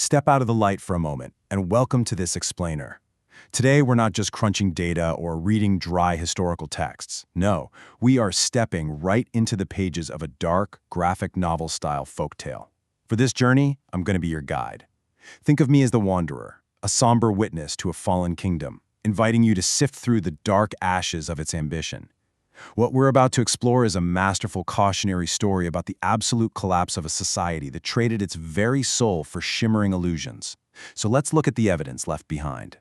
Step out of the light for a moment, and welcome to this explainer. Today, we're not just crunching data or reading dry historical texts. No, we are stepping right into the pages of a dark, graphic novel-style folktale. For this journey, I'm going to be your guide. Think of me as the wanderer, a somber witness to a fallen kingdom, inviting you to sift through the dark ashes of its ambition. What we're about to explore is a masterful cautionary story about the absolute collapse of a society that traded its very soul for shimmering illusions. So let's look at the evidence left behind.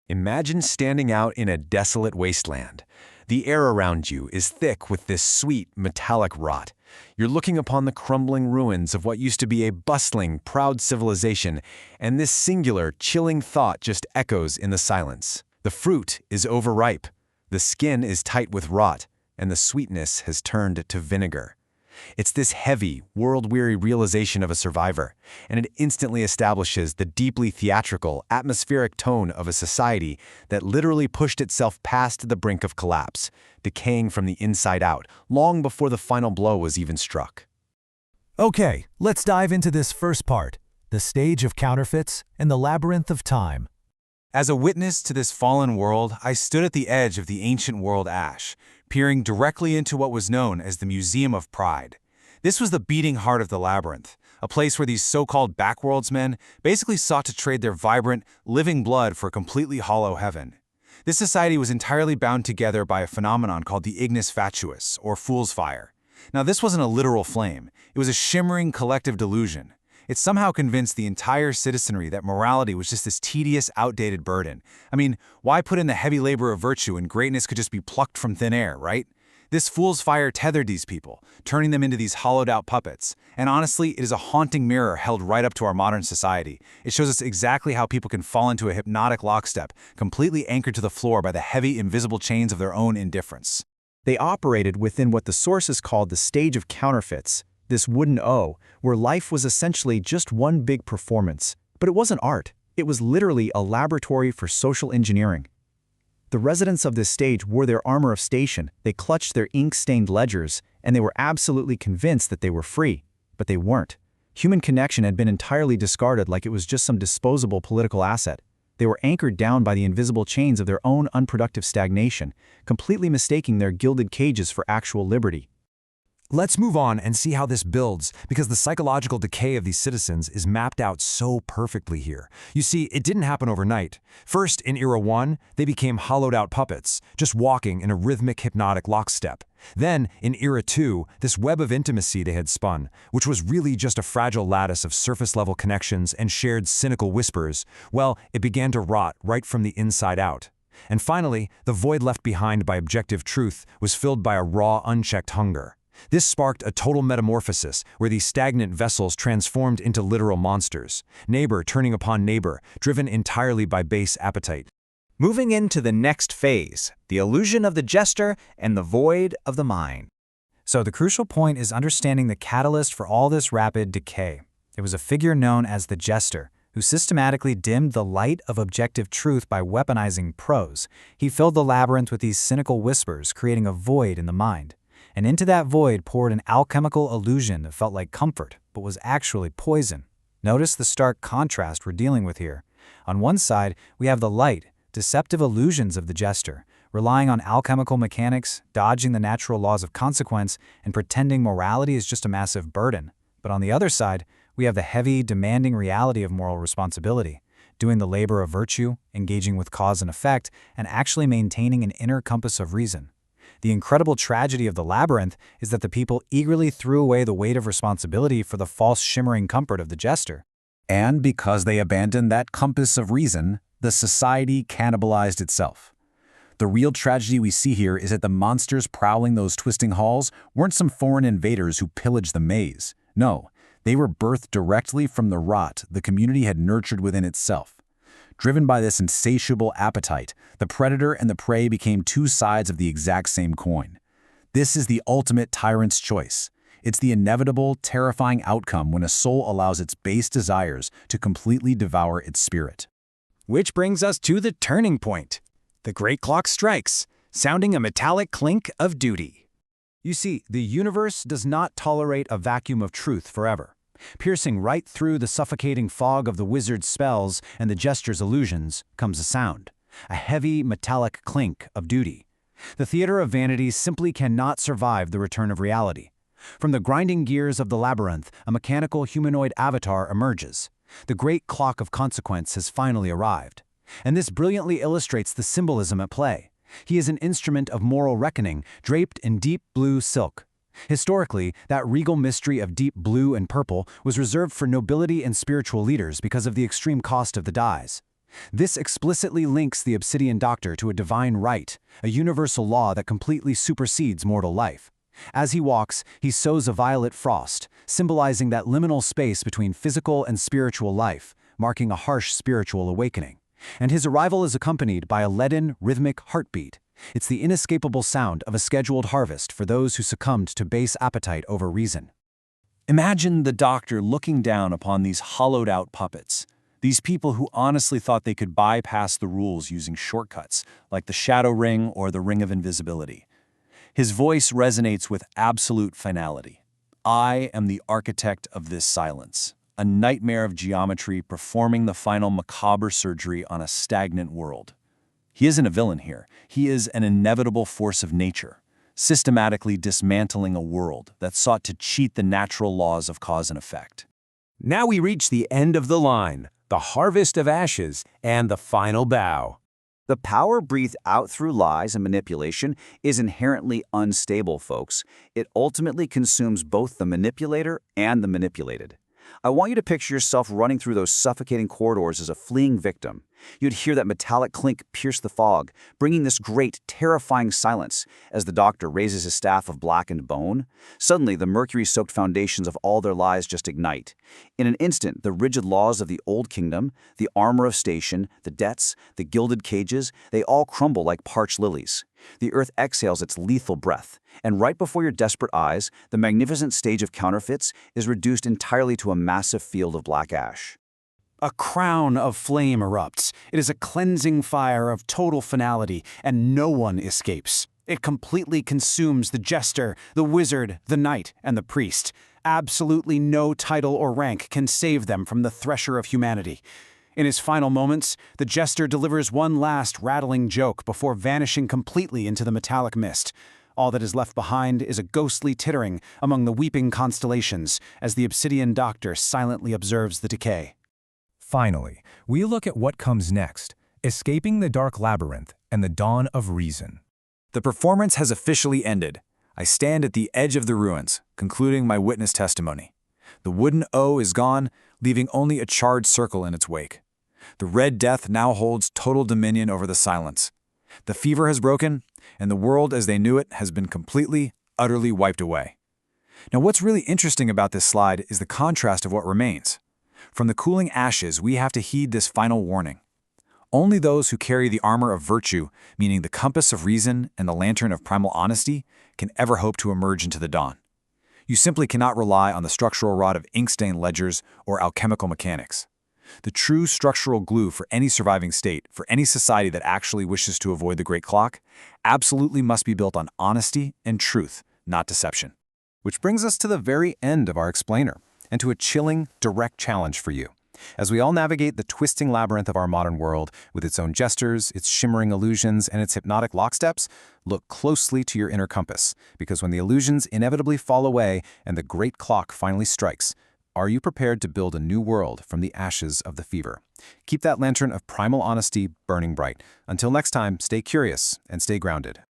Imagine standing out in a desolate wasteland. The air around you is thick with this sweet, metallic rot. You're looking upon the crumbling ruins of what used to be a bustling, proud civilization, and this singular, chilling thought just echoes in the silence. The fruit is overripe. The skin is tight with rot, and the sweetness has turned to vinegar. It's this heavy, world-weary realization of a survivor, and it instantly establishes the deeply theatrical, atmospheric tone of a society that literally pushed itself past the brink of collapse, decaying from the inside out, long before the final blow was even struck. Okay, let's dive into this first part, the stage of counterfeits and the labyrinth of time. As a witness to this fallen world, I stood at the edge of the ancient world Ash, peering directly into what was known as the Museum of Pride. This was the beating heart of the labyrinth, a place where these so-called backworldsmen basically sought to trade their vibrant, living blood for a completely hollow heaven. This society was entirely bound together by a phenomenon called the ignis fatuus, or fool's fire. Now, this wasn't a literal flame. It was a shimmering collective delusion. It somehow convinced the entire citizenry that morality was just this tedious, outdated burden. I mean, why put in the heavy labor of virtue when greatness could just be plucked from thin air, right? This fool's fire tethered these people, turning them into these hollowed-out puppets. And honestly, it is a haunting mirror held right up to our modern society. It shows us exactly how people can fall into a hypnotic lockstep, completely anchored to the floor by the heavy, invisible chains of their own indifference. They operated within what the sources called the stage of counterfeits, this wooden O, where life was essentially just one big performance. But it wasn't art. It was literally a laboratory for social engineering. The residents of this stage wore their armor of station, they clutched their ink-stained ledgers, and they were absolutely convinced that they were free. But they weren't. Human connection had been entirely discarded like it was just some disposable political asset. They were anchored down by the invisible chains of their own unproductive stagnation, completely mistaking their gilded cages for actual liberty. Let's move on and see how this builds, because the psychological decay of these citizens is mapped out so perfectly here. You see, it didn't happen overnight. First, in Era 1, they became hollowed-out puppets, just walking in a rhythmic, hypnotic lockstep. Then, in Era 2, this web of intimacy they had spun, which was really just a fragile lattice of surface-level connections and shared cynical whispers, well, it began to rot right from the inside out. And finally, the void left behind by objective truth was filled by a raw, unchecked hunger. This sparked a total metamorphosis where these stagnant vessels transformed into literal monsters, neighbor turning upon neighbor, driven entirely by base appetite. Moving into the next phase, the illusion of the jester and the void of the mind. So the crucial point is understanding the catalyst for all this rapid decay. It was a figure known as the jester, who systematically dimmed the light of objective truth by weaponizing prose. He filled the labyrinth with these cynical whispers, creating a void in the mind. And into that void poured an alchemical illusion that felt like comfort, but was actually poison. Notice the stark contrast we're dealing with here. On one side, we have the light, deceptive illusions of the jester, relying on alchemical mechanics, dodging the natural laws of consequence, and pretending morality is just a massive burden. But on the other side, we have the heavy, demanding reality of moral responsibility, doing the labor of virtue, engaging with cause and effect, and actually maintaining an inner compass of reason. The incredible tragedy of the labyrinth is that the people eagerly threw away the weight of responsibility for the false shimmering comfort of the jester. And because they abandoned that compass of reason, the society cannibalized itself. The real tragedy we see here is that the monsters prowling those twisting halls weren't some foreign invaders who pillaged the maze. No, they were birthed directly from the rot the community had nurtured within itself. Driven by this insatiable appetite, the predator and the prey became two sides of the exact same coin. This is the ultimate tyrant's choice. It's the inevitable, terrifying outcome when a soul allows its base desires to completely devour its spirit. Which brings us to the turning point. The great clock strikes, sounding a metallic clink of duty. You see, the universe does not tolerate a vacuum of truth forever. Piercing right through the suffocating fog of the wizard's spells and the jester's illusions comes a sound, a heavy metallic clink of duty. The theater of vanities simply cannot survive the return of reality. From the grinding gears of the labyrinth, a mechanical humanoid avatar emerges. The great clock of consequence has finally arrived. And this brilliantly illustrates the symbolism at play. He is an instrument of moral reckoning, draped in deep blue silk. Historically, that regal mystery of deep blue and purple was reserved for nobility and spiritual leaders because of the extreme cost of the dyes. This explicitly links the Obsidian Doctor to a divine right, a universal law that completely supersedes mortal life. As he walks, he sows a violet frost, symbolizing that liminal space between physical and spiritual life, marking a harsh spiritual awakening. And his arrival is accompanied by a leaden, rhythmic heartbeat. It's the inescapable sound of a scheduled harvest for those who succumbed to base appetite over reason. Imagine the Doctor looking down upon these hollowed-out puppets, these people who honestly thought they could bypass the rules using shortcuts, like the Shadow Ring or the Ring of Invisibility. His voice resonates with absolute finality. I am the architect of this silence, a nightmare of geometry performing the final macabre surgery on a stagnant world. He isn't a villain here. He is an inevitable force of nature, systematically dismantling a world that sought to cheat the natural laws of cause and effect. Now we reach the end of the line, the harvest of ashes, and the final bow. The power breathed out through lies and manipulation is inherently unstable, folks. It ultimately consumes both the manipulator and the manipulated. I want you to picture yourself running through those suffocating corridors as a fleeing victim. You'd hear that metallic clink pierce the fog, bringing this great, terrifying silence as the Doctor raises his staff of blackened bone. Suddenly, the mercury-soaked foundations of all their lies just ignite. In an instant, the rigid laws of the Old Kingdom, the armor of station, the debts, the gilded cages, they all crumble like parched lilies. The earth exhales its lethal breath, and right before your desperate eyes, the magnificent stage of counterfeits is reduced entirely to a massive field of black ash. A crown of flame erupts. It is a cleansing fire of total finality, and no one escapes. It completely consumes the jester, the wizard, the knight, and the priest. Absolutely no title or rank can save them from the thresher of humanity. In his final moments, the jester delivers one last rattling joke before vanishing completely into the metallic mist. All that is left behind is a ghostly tittering among the weeping constellations as the Obsidian Doctor silently observes the decay. Finally, we look at what comes next, escaping the dark labyrinth and the dawn of reason. The performance has officially ended. I stand at the edge of the ruins, concluding my witness testimony. The wooden O is gone, leaving only a charred circle in its wake. The Red Death now holds total dominion over the silence. The fever has broken, and the world as they knew it has been completely, utterly wiped away. Now, what's really interesting about this slide is the contrast of what remains. From the cooling ashes, we have to heed this final warning. Only those who carry the armor of virtue, meaning the compass of reason and the lantern of primal honesty, can ever hope to emerge into the dawn. You simply cannot rely on the structural rod of ink-stained ledgers or alchemical mechanics. The true structural glue for any surviving state, for any society that actually wishes to avoid the Great Clock, absolutely must be built on honesty and truth, not deception. Which brings us to the very end of our explainer, and to a chilling, direct challenge for you. As we all navigate the twisting labyrinth of our modern world, with its own gestures, its shimmering illusions, and its hypnotic locksteps, look closely to your inner compass, because when the illusions inevitably fall away and the Great Clock finally strikes, are you prepared to build a new world from the ashes of the fever? Keep that lantern of primal honesty burning bright. Until next time, stay curious and stay grounded.